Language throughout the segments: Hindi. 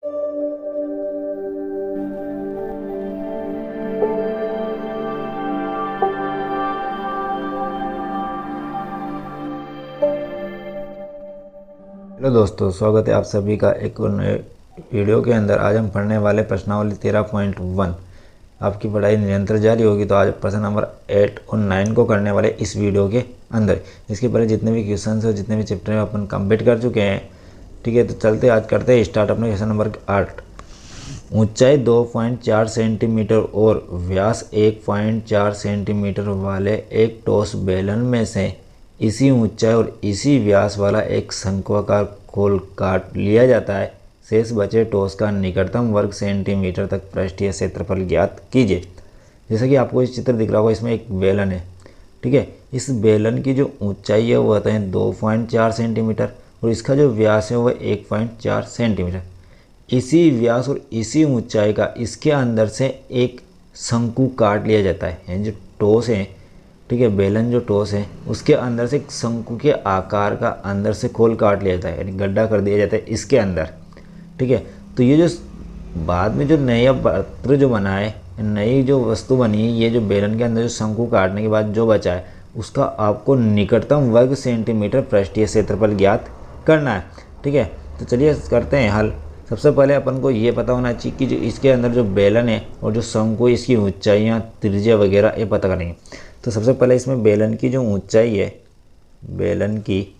हेलो दोस्तों, स्वागत है आप सभी का एक और नए वीडियो के अंदर। आज हम पढ़ने वाले प्रश्नावली 13.1। आपकी पढ़ाई निरंतर जारी होगी, तो आज प्रश्न नंबर 8 और 9 को करने वाले इस वीडियो के अंदर। इसके पहले जितने भी क्वेश्चन और जितने भी चैप्टर हैं अपन कंप्लीट कर चुके हैं। ठीक है, तो चलते आज करते हैं स्टार्ट अपने क्वेश्चन नंबर 8। ऊंचाई 2.4 सेंटीमीटर और व्यास 1.4 सेंटीमीटर वाले एक टॉस बेलन में से इसी ऊंचाई और इसी व्यास वाला एक शंक्वाकार खोल काट लिया जाता है। शेष बचे टॉस का निकटतम वर्ग सेंटीमीटर तक पृष्ठीय क्षेत्रफल ज्ञात कीजिए। जैसा कि आपको इस चित्र दिख रहा होगा, इसमें एक बेलन है। ठीक है, इस बेलन की जो ऊंचाई है वो होता है 2.4 सेंटीमीटर और इसका जो व्यास है वो 1.4 सेंटीमीटर। इसी व्यास और इसी ऊंचाई का इसके अंदर से एक शंकु काट लिया जाता है। यानी जो टॉस है, ठीक है, बेलन जो टॉस है उसके अंदर से एक शंकु के आकार का अंदर से खोल काट लिया जाता है, यानी गड्ढा कर दिया जाता है इसके अंदर। ठीक है, तो ये जो बाद में जो नया पत्र जो बना है, नई जो वस्तु बनी है, ये जो बेलन के अंदर जो शंकु काटने के बाद जो बचा है उसका आपको निकटतम वर्ग सेंटीमीटर पृष्ठीय क्षेत्रफल ज्ञात करना है। ठीक है, तो चलिए करते हैं हल। सबसे पहले अपन को ये पता होना चाहिए कि जो इसके अंदर जो बेलन है और जो शंकु, इसकी ऊंचाइयाँ, त्रिज्या वगैरह ये पता करेंगे। तो सबसे पहले इसमें बेलन की जो ऊंचाई है, बेलन की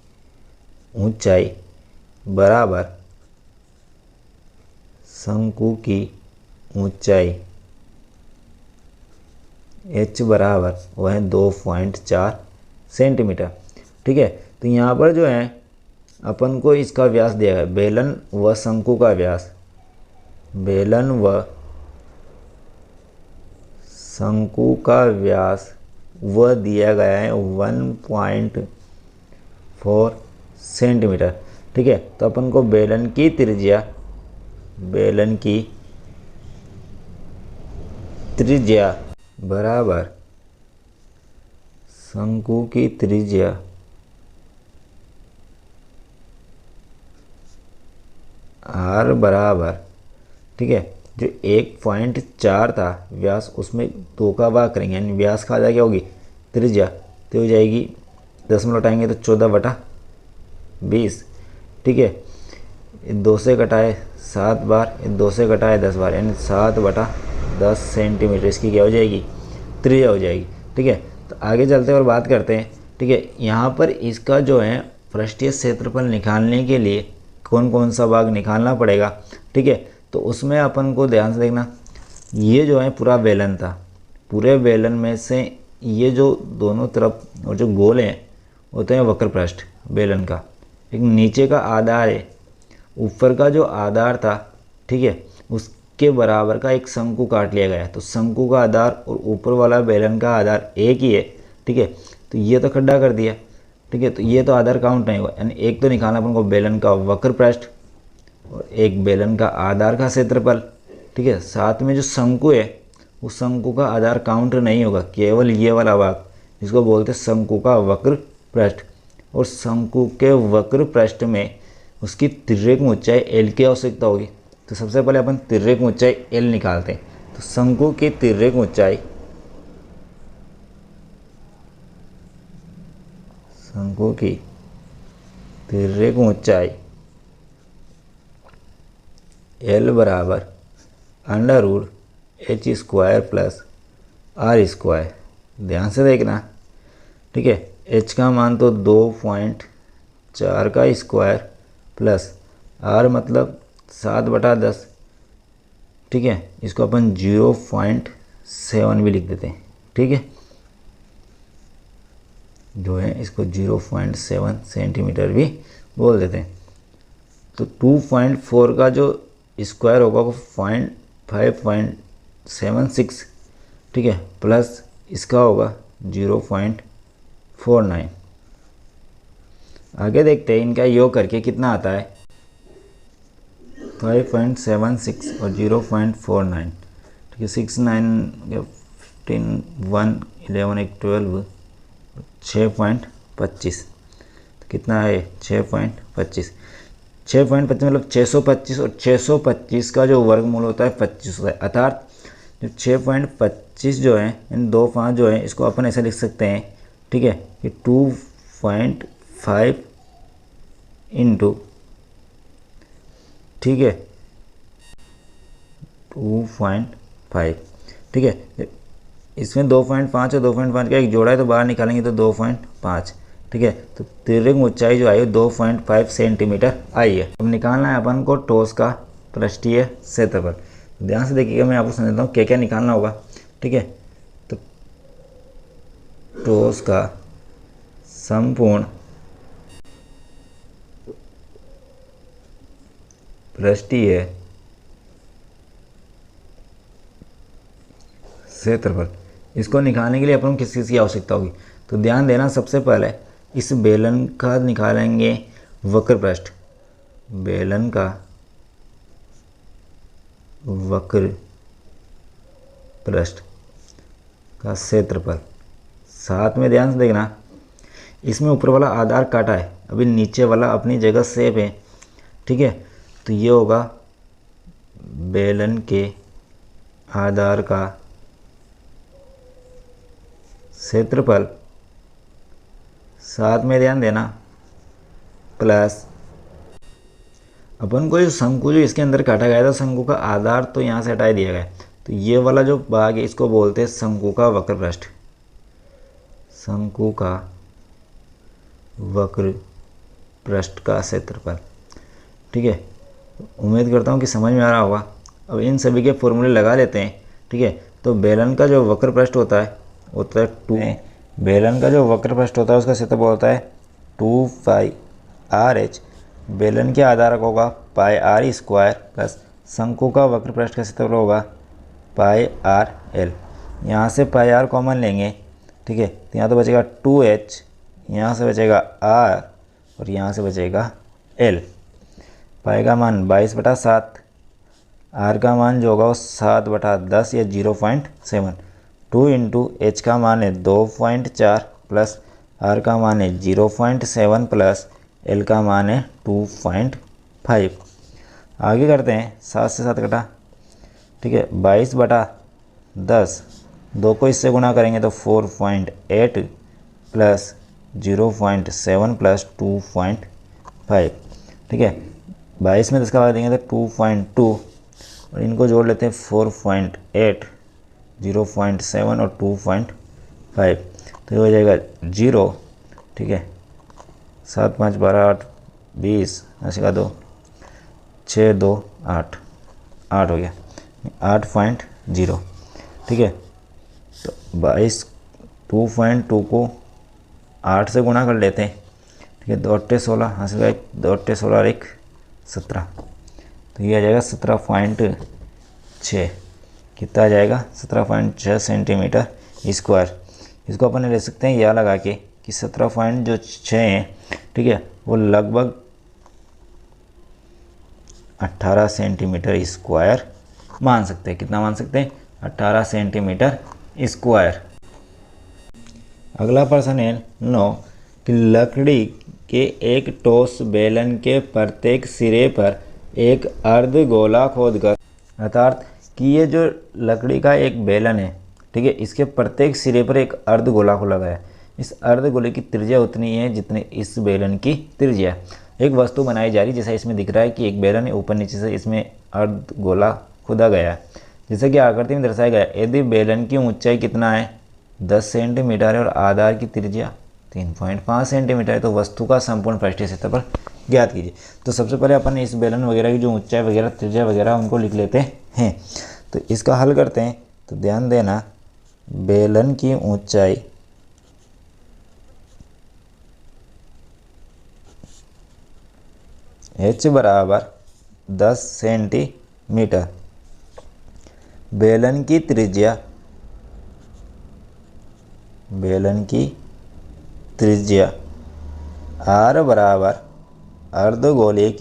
ऊंचाई बराबर शंकु की ऊंचाई h बराबर वह है 2.4 सेंटीमीटर। ठीक है, तो यहाँ पर जो है अपन को इसका व्यास दिया है, बेलन व शंकु का व्यास, बेलन व शंकु का व्यास वह दिया गया है 1.4 सेंटीमीटर। ठीक है, तो अपन को बेलन की त्रिज्या, बेलन की त्रिज्या बराबर शंकु की त्रिज्या r बराबर, ठीक है, जो 1.4 था व्यास, उसमें 2 का भाग करेंगे, यानी व्यास का आधा क्या होगी, त्रिज्या, तो हो जाएगी 10 में लौटाएंगे तो 14/20। ठीक है, 2 से कटाए 7 बार, 2 से कटाए 10 बार, यानी 7/10 सेंटीमीटर इसकी क्या हो जाएगी, त्रिज्या हो जाएगी। ठीक है, तो आगे चलते हैं और बात करते हैं। ठीक है, यहाँ पर इसका जो है पृष्ठीय क्षेत्रफल निकालने के लिए कौन कौन सा भाग निकालना पड़ेगा। ठीक है, तो उसमें अपन को ध्यान से देखना, ये जो है पूरा बेलन था, पूरे बेलन में से ये जो दोनों तरफ और जो गोल हैं होते हैं वक्र पृष्ठ बेलन का। एक नीचे का आधार है, ऊपर का जो आधार था, ठीक है, उसके बराबर का एक शंकु काट लिया गया है। तो शंकु का आधार और ऊपर वाला बेलन का आधार एक ही है। ठीक है, तो ये तो खड्डा कर दिया। ठीक है, तो ये तो आधार काउंट नहीं हुआ, यानी एक तो निकालना अपन को बेलन का वक्र पृष्ठ और एक बेलन का आधार का क्षेत्रफल। ठीक है, साथ में जो शंकु है उस शंकु का आधार काउंट नहीं होगा, केवल ये वाला भाग जिसको बोलते हैं शंकु का वक्र पृष्ठ। और शंकु के वक्र पृष्ठ में उसकी तिर्यक ऊंचाई एल की आवश्यकता होगी। तो सबसे पहले अपन तिर्यक ऊंचाई एल निकालते हैं। तो शंकु की तिर्यक ऊंचाई, शंकु की तिर्यक ऊंचाई एल बराबर √h² प्लस r²। ध्यान से देखना। ठीक है, h का मान तो 2.4 का स्क्वायर प्लस r मतलब 7/10। ठीक है, इसको अपन 0.7 भी लिख देते हैं। ठीक है, जो है इसको 0.7 सेंटीमीटर भी बोल देते हैं। तो 2.4 का जो स्क्वायर होगा वो 5.76। ठीक है, प्लस इसका होगा 0.49। आगे देखते हैं इनका योग करके कितना आता है। 5.76 और 0.49, ठीक है, 6 9 15 1 11 1 12 6.25। तो कितना है 6.25। 6.25 मतलब 625, और 625 का जो वर्गमूल होता है 25 होता है। अर्थात जो 6.25 जो है, इन 2 5 जो है इसको अपन ऐसे लिख सकते हैं, ठीक है, कि 2.5 इंटू, ठीक है, 2.5, ठीक है। इसमें 2.5 और 2.5 का एक जोड़ा है तो बाहर निकालेंगे तो 2.5, ठीक है। तो तिर्यक ऊंचाई जो आई है 2.5 सेंटीमीटर आई है। अब निकालना है अपन को ठोस का पृष्ठीय क्षेत्रफल। ध्यान से देखिएगा, मैं आपको समझाता हूँ क्या क्या निकालना होगा, ठीक है। तो ठोस का संपूर्ण पृष्ठीय क्षेत्रफल, इसको निकालने के लिए अपन को किस चीज़ की आवश्यकता होगी। तो ध्यान देना, सबसे पहले इस बेलन का निकालेंगे वक्र पृष्ठ, बेलन का वक्र पृष्ठ का क्षेत्रफल। साथ में ध्यान से देखना, इसमें ऊपर वाला आधार काटा है, अभी नीचे वाला अपनी जगह सेफ है, ठीक है। तो ये होगा बेलन के आधार का क्षेत्रफल। साथ में ध्यान देना प्लस अपन को जो शंकु जो इसके अंदर काटा गया था, शंकु का आधार तो यहाँ से हटा दिया गया, तो ये वाला जो भाग है इसको बोलते हैं शंकु का वक्र पृष्ठ, शंकु का वक्र पृष्ठ का क्षेत्रफल, ठीक है। उम्मीद करता हूँ कि समझ में आ रहा होगा। अब इन सभी के फॉर्मूले लगा लेते हैं, ठीक है। तो बेलन का जो वक्र पृष्ठ होता है 2, बेलन का जो वक्र पृष्ठ होता है उसका क्षेत्रफल होता है 2 पाई आर एच। बेलन के आधार होगा पाई आर स्क्वायर प्लस शंकु का वक्र पृष्ठ का क्षेत्रफल होगा पाई आर एल। यहाँ से पाई आर कॉमन लेंगे, ठीक है। तो यहाँ तो बचेगा 2h, यहाँ से बचेगा r और यहाँ से बचेगा l। पाई का मान 22/7, r का मान जो होगा वो 7/10 या 0.7। 2 इंटू h का मान है 2.4 प्लस r का मान है 0.7 प्लस l का मान है 2.5। आगे करते हैं, 7 से 7 कटा, ठीक है। 22/10, 2 को इससे गुणा करेंगे तो 4.8 प्लस 0.7 प्लस 2.5, ठीक है। 22 में 10 का भाग देंगे तो 2.2 और इनको जोड़ लेते हैं 4.8, 0.7 और 2.5, तो ये हो जाएगा 0, ठीक है। 7 5 12 8 20, 80 का 2, 6 2 8, 8 हो गया 8.0, ठीक है। तो 22 2.2 को 8 से गुणा कर लेते हैं, ठीक है। 2 8 16, हासिल का 2 8 16 और 1 17, तो ये आ जाएगा 17.6। कितना आ जाएगा 17.6 सेंटीमीटर स्क्वायर। इसको अपन ले सकते हैं यह लगा के कि 17.6 हैं, ठीक है, वो लगभग 18 सेंटीमीटर स्क्वायर मान सकते हैं। कितना मान सकते हैं? 18 सेंटीमीटर स्क्वायर। अगला प्रश्न है 9 कि लकड़ी के एक ठोस बेलन के प्रत्येक सिरे पर एक अर्धगोला खोदकर, अर्थात कि ये जो लकड़ी का एक बेलन है, ठीक है, इसके प्रत्येक सिरे पर एक अर्धगोला खोला गया है। इस अर्धगोले की त्रिज्या उतनी है जितनी इस बेलन की त्रिज्या। एक वस्तु बनाई जा रही, जैसा इसमें दिख रहा है कि एक बेलन है, ऊपर नीचे से इसमें अर्धगोला खोदा गया है, जैसे कि आकृति में दर्शाया गया है। यदि बेलन की ऊंचाई कितना है 10 सेंटीमीटर है और आधार की त्रिज्या 3.5 सेंटीमीटर है, तो वस्तु का संपूर्ण पृष्ठीय क्षेत्रफल ज्ञात कीजिए। तो सबसे पहले अपन इस बेलन वगैरह की जो ऊंचाई वगैरह त्रिज्या वगैरह उनको लिख लेते हैं। तो इसका हल करते हैं। तो ध्यान देना, बेलन की ऊंचाई h बराबर 10 सेंटीमीटर, बेलन की त्रिज्या r बराबर अर्धगोले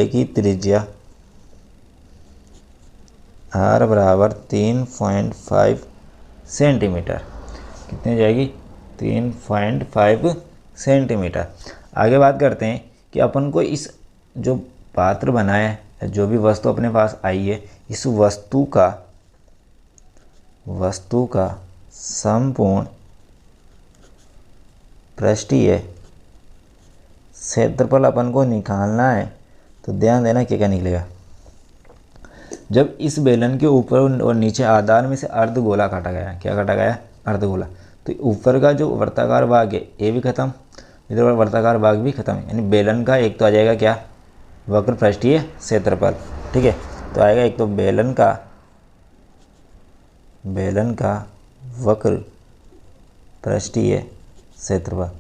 की त्रिज्या r बराबर 3.5 सेंटीमीटर। कितनी जाएगी? 3.5 सेंटीमीटर। आगे बात करते हैं कि अपन को इस जो पात्र बनाया है, जो भी वस्तु अपने पास आई है, इस वस्तु का संपूर्ण पृष्ठीय क्षेत्रफल अपन को निकालना है। तो ध्यान देना क्या क्या निकलेगा। जब इस बेलन के ऊपर और नीचे आधार में से अर्धगोला काटा गया, क्या काटा गया? अर्धगोला। तो ऊपर का जो वर्ताकार भाग है ये भी खत्म, इधर वर्ताकार भाग भी खत्म, यानी बेलन का एक तो आ जाएगा क्या? वक्र पृष्ठीय क्षेत्रफल। ठीक है, तो आएगा एक तो बेलन का वक्र पृष्ठीय क्षेत्रफल।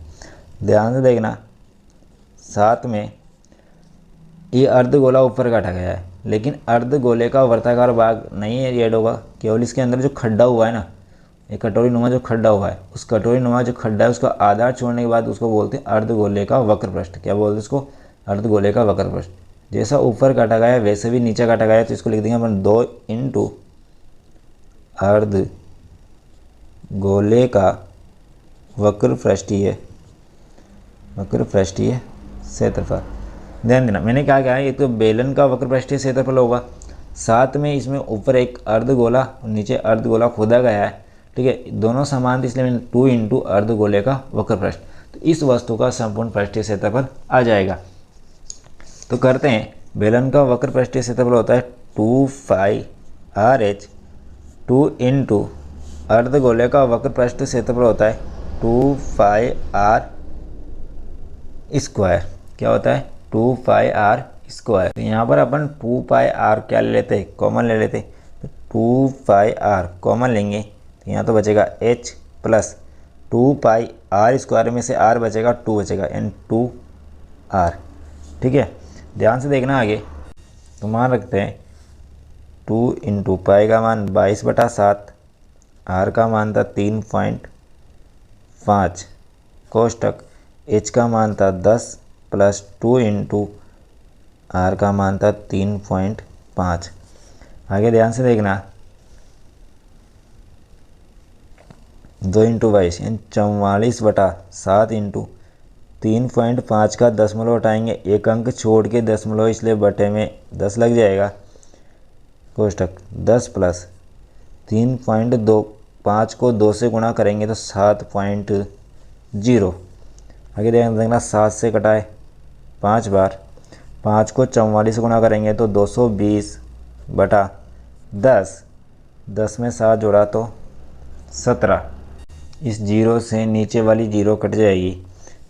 ध्यान से देखना, साथ में ये अर्धगोला ऊपर काटा गया है, लेकिन अर्धगोले का वर्ताकार भाग नहीं है ऐड होगा, केवल इसके अंदर जो खड्डा हुआ है ना, ये कटोरी नुमा जो खड्डा हुआ है, उस कटोरी नुमा जो खड्डा है उसका आधार छोड़ने के बाद उसको बोलते हैं अर्धगोले का वक्र पृष्ठ। क्या बोलते हैं उसको? अर्धगोले का वक्र पृष्ठ। जैसा ऊपर काटा गया है वैसे भी नीचे काटा गया है, तो इसको लिख देंगे अपन 2 इंटू अर्धगोले का वक्र पृष्ठीय क्षेत्रफल। ध्यान देना, मैंने क्या कहा है, ये तो बेलन का वक्र पृष्ठीय क्षेत्रफल होगा, साथ में इसमें ऊपर एक अर्धगोला और नीचे अर्धगोला खोदा गया है। ठीक है, दोनों समान थे, इसलिए मैंने 2 इंटू अर्धगोले का वक्र पृष्ठ। तो इस वस्तु का संपूर्ण पृष्ठीय क्षेत्रफल आ जाएगा। तो करते हैं, बेलन का वक्र पृष्ठीय क्षेत्रफल होता है 2 पाई RH, 2 इंटू अर्धगोले का वक्र पृष्ठीय क्षेत्रफल होता है 2 पाई R स्क्वायर। क्या होता है? 2 पाई R स्क्वायर। तो यहाँ पर अपन 2 पाई R क्या ले लेते हैं? कॉमन ले लेते हैं। तो 2 पाई R कॉमन लेंगे तो यहाँ तो बचेगा H प्लस 2 पाई R स्क्वायर में से R बचेगा 2 बचेगा, यानी 2R। ठीक है, ध्यान से देखना आगे। तो मान रखते हैं 2 इंटू पाई का मान 22/7, R का मान था 3.5 कोष्टक, H का मान था 10 प्लस 2 इंटू R का मान था 3.5। आगे ध्यान से देखना, 2 इंटू 22 यानी 44/7 इंटू 3.5 का दशमलव हटाएंगे, एक अंक छोड़ के दशमलव, इसलिए बटे में 10 लग जाएगा कोष्टक 10 प्लस 3.25 को 2 से गुणा करेंगे तो 7.0। आगे ध्यान देखना, 7 से कटाए 5 बार, 5 को 44 से गुणा करेंगे तो 220/10, 10 में 7 जोड़ा तो 17। इस जीरो से नीचे वाली जीरो कट जाएगी।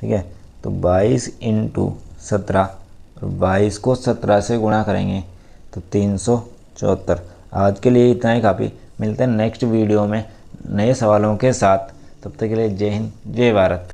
ठीक है, तो 22 इंटू 17, और 22 को 17 से गुणा करेंगे तो 374। आज के लिए इतना ही काफ़ी। मिलते हैं नेक्स्ट वीडियो में नए सवालों के साथ। तब तक के लिए जय हिंद, जय भारत।